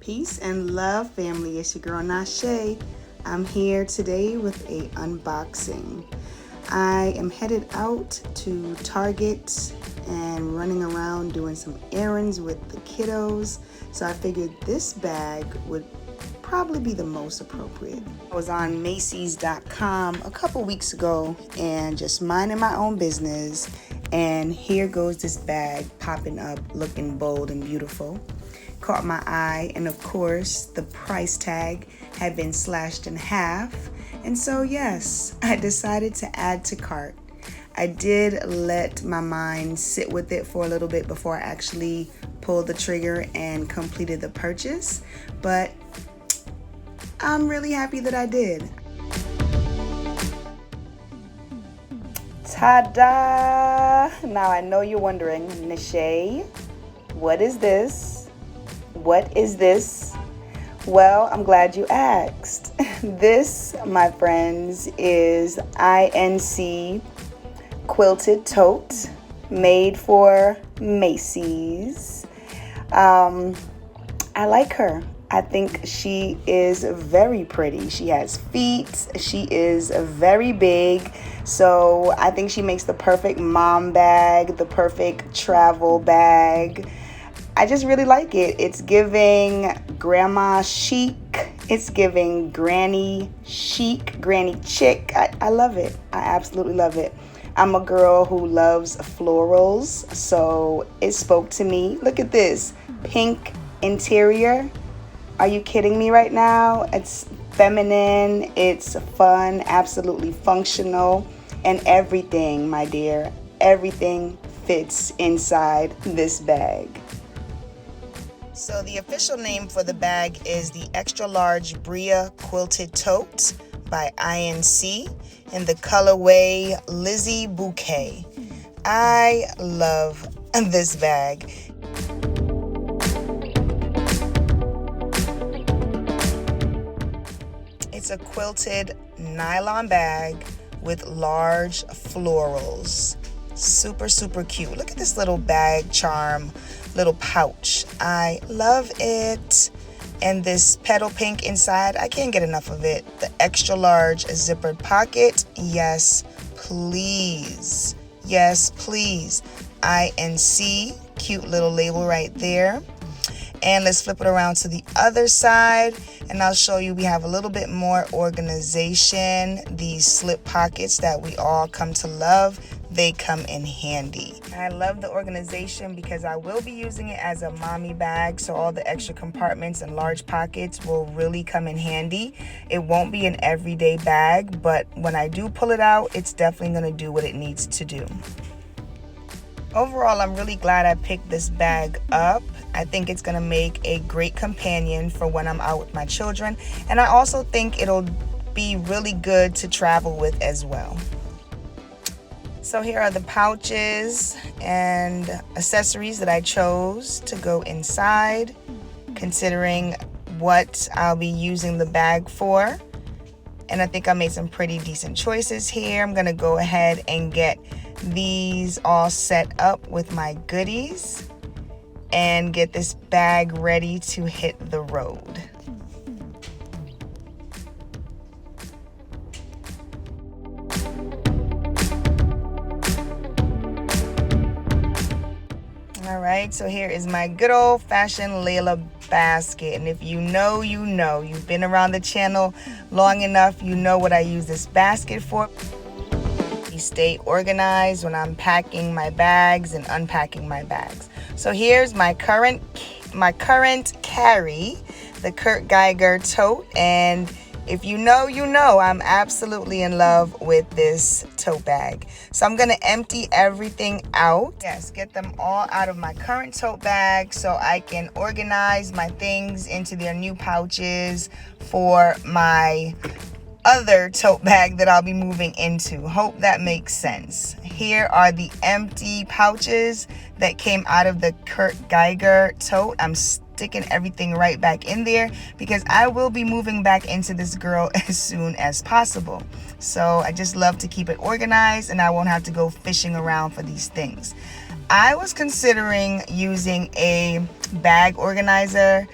Peace and love, family. It's your girl Nashe. I'm here today with a unboxing. I am headed out to Target and running around doing some errands with the kiddos. So I figured this bag would probably be the most appropriate. I was on Macy's.com a couple weeks ago and just minding my own business. And here goes this bag popping up, looking bold and beautiful. Caught my eye, and of course the price tag had been slashed in half, and so yes, I decided to add to cart. I did let my mind sit with it for a little bit before I actually pulled the trigger and completed the purchase, but I'm really happy that I did. Ta-da! Now I know you're wondering, Nashe, what is this? What is this? Well, I'm glad you asked. This, my friends, is INC quilted tote made for Macy's. I like her. I think she is very pretty. She has feet. She is very big. So I think she makes the perfect mom bag, the perfect travel bag. I just really like it. It's giving grandma chic. It's giving granny chic, granny chic. I love it. I absolutely love it. I'm a girl who loves florals, so it spoke to me. Look at this. Pink interior. Are you kidding me right now? It's feminine. It's fun, absolutely functional, and everything, my dear, everything fits inside this bag. So the official name for the bag is the Extra Large Bria Quilted Tote by INC in the colorway Lizzie Bouquet. I love this bag. It's a quilted nylon bag with large florals. Super, super cute. Look at this little bag charm, little pouch. I love it. And this petal pink inside, I can't get enough of it. The extra large zippered pocket. Yes, please. Yes, please. INC, cute little label right there. And let's flip it around to the other side, and I'll show you we have a little bit more organization. These slip pockets that we all come to love, they come in handy. I love the organization because I will be using it as a mommy bag, so all the extra compartments and large pockets will really come in handy. It won't be an everyday bag, but when I do pull it out, it's definitely going to do what it needs to do. Overall, I'm really glad I picked this bag up. I think it's going to make a great companion for when I'm out with my children. And I also think it'll be really good to travel with as well. So here are the pouches and accessories that I chose to go inside, considering what I'll be using the bag for. And I think I made some pretty decent choices here. I'm going to go ahead and get these all set up with my goodies and get this bag ready to hit the road. All right, so here is my good old-fashioned Layla basket, and if you know, you know. You've been around the channel long enough, you know what I use this basket for. Stay organized when I'm packing my bags and unpacking my bags. So here's my current carry, the Kurt Geiger tote, and if you know, you know, I'm absolutely in love with this tote bag. So I'm gonna empty everything out. Yes, get them all out of my current tote bag so I can organize my things into their new pouches for my other tote bag that I'll be moving into. Hope that makes sense. Here are the empty pouches that came out of the Kurt Geiger tote. I'm sticking everything right back in there because I will be moving back into this girl as soon as possible. So I just love to keep it organized and I won't have to go fishing around for these things. I was considering using a bag organizer,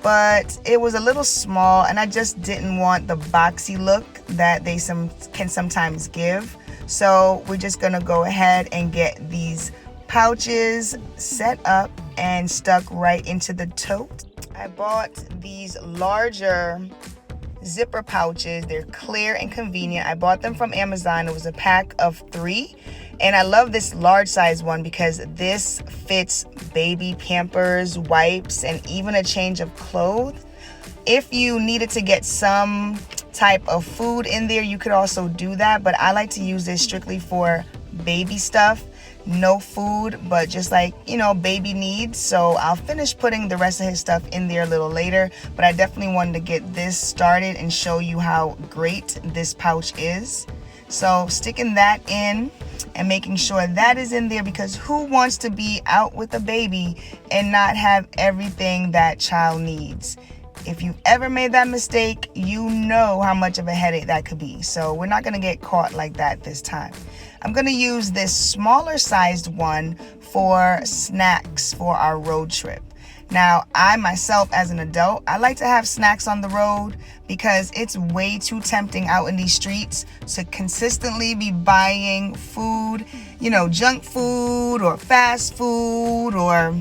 but it was a little small and I just didn't want the boxy look that they can sometimes give. So we're just gonna go ahead and get these pouches set up and stuck right into the tote. I bought these larger zipper pouches. They're clear and convenient. I bought them from Amazon. It was a pack of 3, and I love this large size one because this fits baby Pampers, wipes, and even a change of clothes. If you needed to get some type of food in there, you could also do that, but I like to use this strictly for baby stuff. No food, but just like, you know, baby needs. So I'll finish putting the rest of his stuff in there a little later, but I definitely wanted to get this started and show you how great this pouch is. So sticking that in and making sure that is in there, because who wants to be out with a baby and not have everything that child needs? If you ever made that mistake, you know how much of a headache that could be. So we're not going to get caught like that this time. I'm going to use this smaller sized one for snacks for our road trip. Now, I myself as an adult, I like to have snacks on the road because it's way too tempting out in these streets to consistently be buying food, you know, junk food or fast food or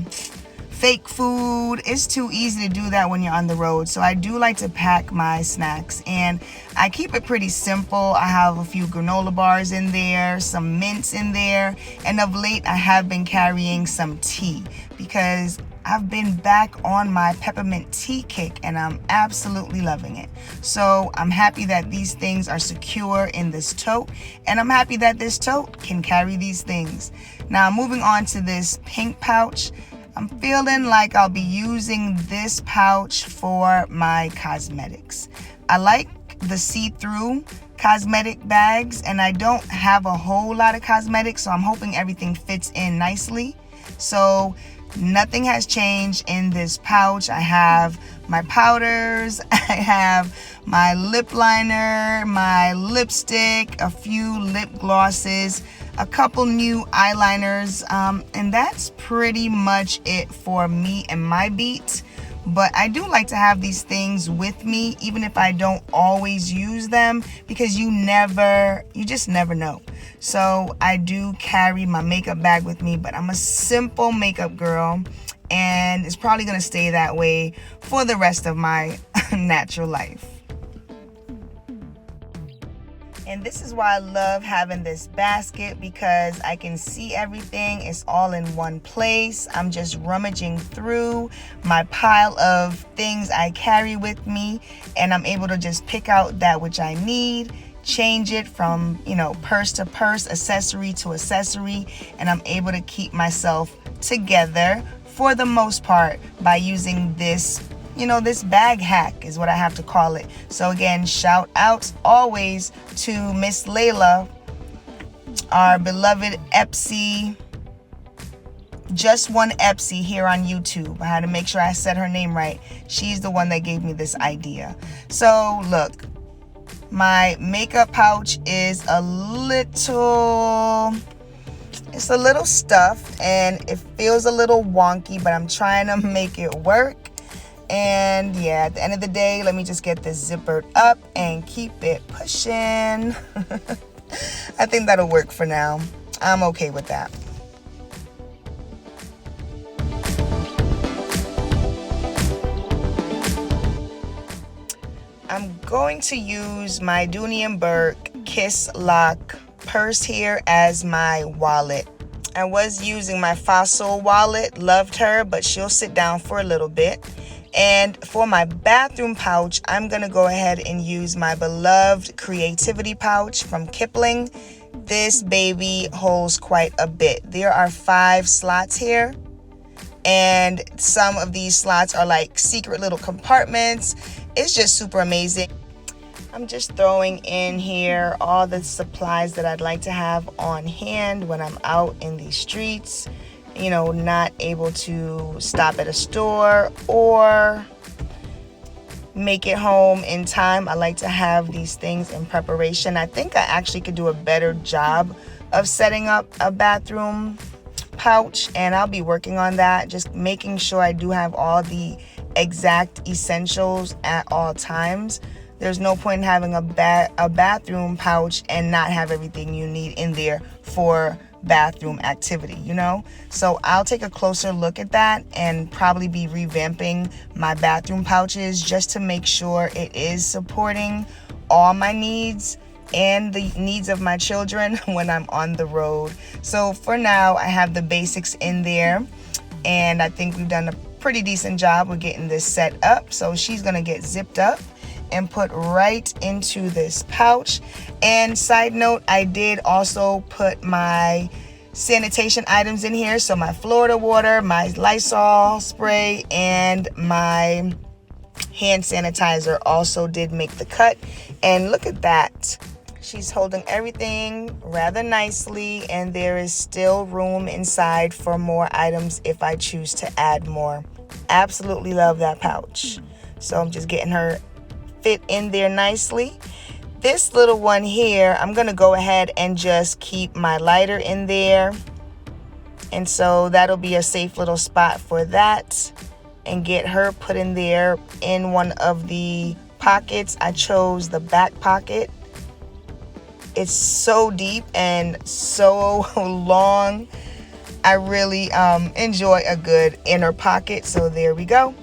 fake food. It's too easy to do that when you're on the road. So I do like to pack my snacks, and I keep it pretty simple. I have a few granola bars in there, some mints in there, and of late I have been carrying some tea because I've been back on my peppermint tea kick and I'm absolutely loving it. So I'm happy that these things are secure in this tote, and I'm happy that this tote can carry these things. Now moving on to this pink pouch. I'm feeling like I'll be using this pouch for my cosmetics. I like the see-through cosmetic bags, and I don't have a whole lot of cosmetics, so I'm hoping everything fits in nicely. So nothing has changed in this pouch. I have my powders, I have my lip liner, my lipstick, a few lip glosses, a couple new eyeliners, and that's pretty much it for me and my beat. But I do like to have these things with me, even if I don't always use them, because you just never know. So I do carry my makeup bag with me, but I'm a simple makeup girl, and it's probably gonna stay that way for the rest of my natural life. And this is why I love having this basket, because I can see everything. It's all in one place. I'm just rummaging through my pile of things I carry with me, and I'm able to just pick out that which I need, change it from, you know, purse to purse, accessory to accessory, and I'm able to keep myself together for the most part by using this, you know, this bag hack is what I have to call it. So again, shout out always to Miss Layla, our beloved Epsy, Just One Epsy here on YouTube. I had to make sure I said her name right. She's the one that gave me this idea. So look, my makeup pouch is a little stuffed and it feels a little wonky, but I'm trying to make it work. And yeah, at the end of the day, let me just get this zippered up and keep it pushing. I think that'll work for now. I'm okay with that. I'm going to use my Dooney & Bourke Kiss Lock purse here as my wallet. I was using my Fossil wallet, loved her, but she'll sit down for a little bit. And for my bathroom pouch, I'm going to go ahead and use my beloved Creativity pouch from Kipling. This baby holds quite a bit. There are 5 slots here, and some of these slots are like secret little compartments. It's just super amazing. I'm just throwing in here all the supplies that I'd like to have on hand when I'm out in these streets, you know, not able to stop at a store or make it home in time. I like to have these things in preparation. I think I actually could do a better job of setting up a bathroom pouch, and I'll be working on that, just making sure I do have all the exact essentials at all times. There's no point in having a bathroom pouch and not have everything you need in there for bathroom activity, you know? So I'll take a closer look at that and probably be revamping my bathroom pouches just to make sure it is supporting all my needs and the needs of my children when I'm on the road. So for now, I have the basics in there, and I think we've done a pretty decent job with getting this set up. So she's gonna get zipped up and put right into this pouch. And side note, I did also put my sanitation items in here. So my Florida water, my Lysol spray, and my hand sanitizer also did make the cut. And look at that. She's holding everything rather nicely, and there is still room inside for more items if I choose to add more. Absolutely love that pouch. So I'm just getting her fit in there nicely. This little one here, I'm gonna go ahead and just keep my lighter in there, and so that'll be a safe little spot for that, and get her put in there in one of the pockets. I chose the back pocket. It's so deep and so long. I really enjoy a good inner pocket, so there we go.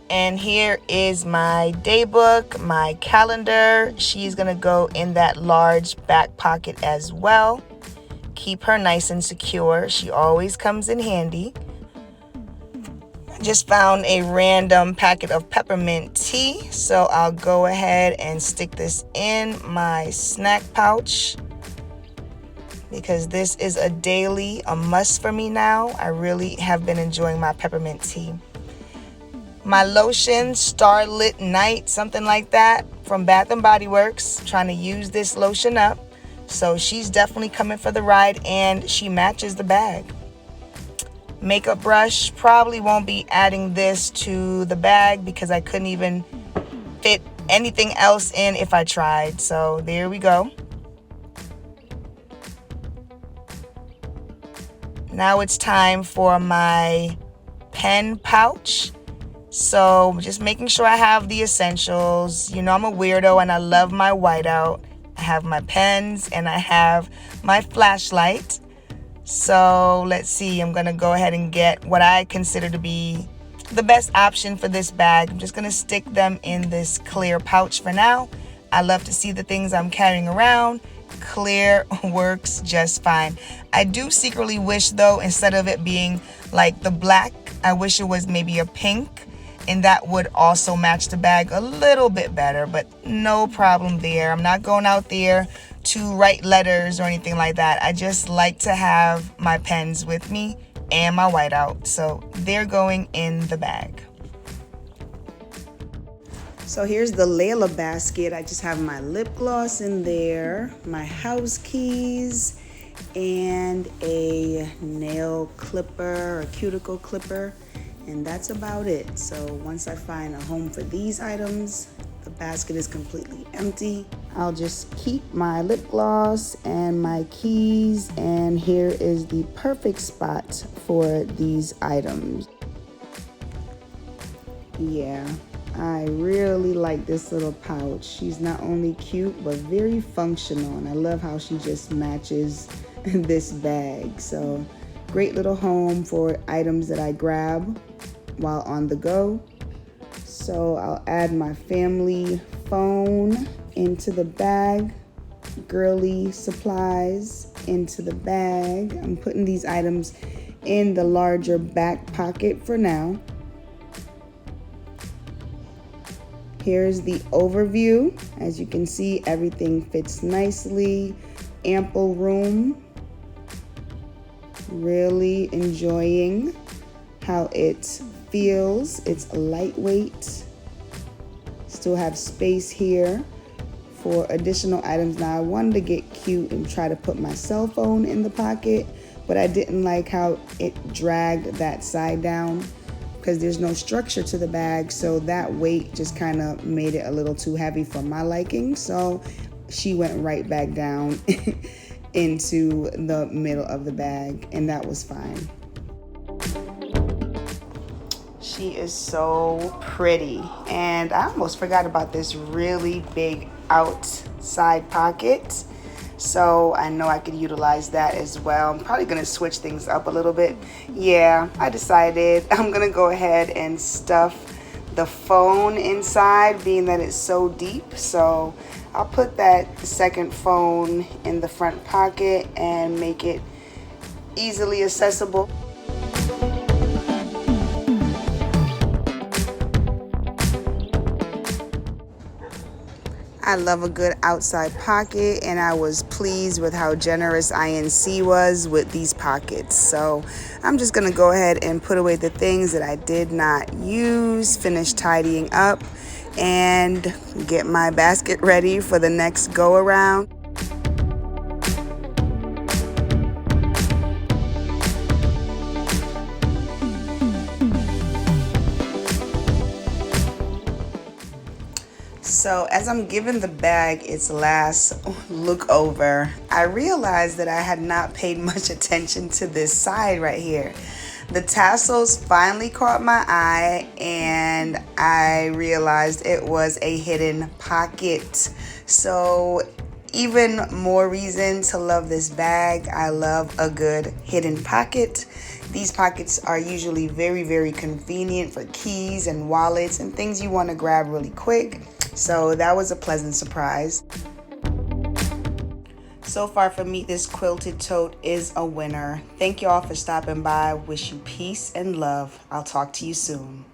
And here is my day book, my calendar. She's gonna go in that large back pocket as well. Keep her nice and secure. She always comes in handy. I just found a random packet of peppermint tea, so I'll go ahead and stick this in my snack pouch, because this is a must for me now. I really have been enjoying my peppermint tea. My lotion, Starlit Night, something like that, from Bath & Body Works. Trying to use this lotion up. So she's definitely coming for the ride, and she matches the bag. Makeup brush, probably won't be adding this to the bag because I couldn't even fit anything else in if I tried. So there we go. Now it's time for my pen pouch. So just making sure I have the essentials. You know, I'm a weirdo and I love my whiteout. I have my pens and I have my flashlight. So let's see, I'm gonna go ahead and get what I consider to be the best option for this bag. I'm just gonna stick them in this clear pouch for now. I love to see the things I'm carrying around. Clear works just fine. I do secretly wish though, instead of it being like the black, I wish it was maybe a pink, and that would also match the bag a little bit better, but no problem there. I'm not going out there to write letters or anything like that. I just like to have my pens with me and my whiteout, so they're going in the bag. So here's the Layla basket. I just have my lip gloss in there, my house keys, and a nail clipper or cuticle clipper. And that's about it. So once I find a home for these items, the basket is completely empty. I'll just keep my lip gloss and my keys, and here is the perfect spot for these items. Yeah, I really like this little pouch. She's not only cute, but very functional, and I love how she just matches this bag. So great little home for items that I grab while on the go. So I'll add my family phone into the bag, girly supplies into the bag. I'm putting these items in the larger back pocket for now. Here's the overview. As you can see, everything fits nicely, ample room. Really enjoying how it feels. It's lightweight. Still have space here for additional items. Now I wanted to get cute and try to put my cell phone in the pocket, but I didn't like how it dragged that side down because there's no structure to the bag, so that weight just kind of made it a little too heavy for my liking. So she went right back down into the middle of the bag, and that was fine. She is so pretty. And I almost forgot about this really big outside pocket. So I know I could utilize that as well. I'm probably gonna switch things up a little bit. Yeah, I decided I'm gonna go ahead and stuff the phone inside, being that it's so deep. So I'll put that second phone in the front pocket and make it easily accessible. I love a good outside pocket, and I was pleased with how generous INC was with these pockets. So I'm just gonna go ahead and put away the things that I did not use, finish tidying up, and get my basket ready for the next go around. So as I'm giving the bag its last look over, I realized that I had not paid much attention to this side right here. The tassels finally caught my eye, and I realized it was a hidden pocket. So even more reason to love this bag. I love a good hidden pocket. These pockets are usually very, very convenient for keys and wallets and things you want to grab really quick. So that was a pleasant surprise. So far for me, this quilted tote is a winner. Thank y'all for stopping by. Wish you peace and love. I'll talk to you soon.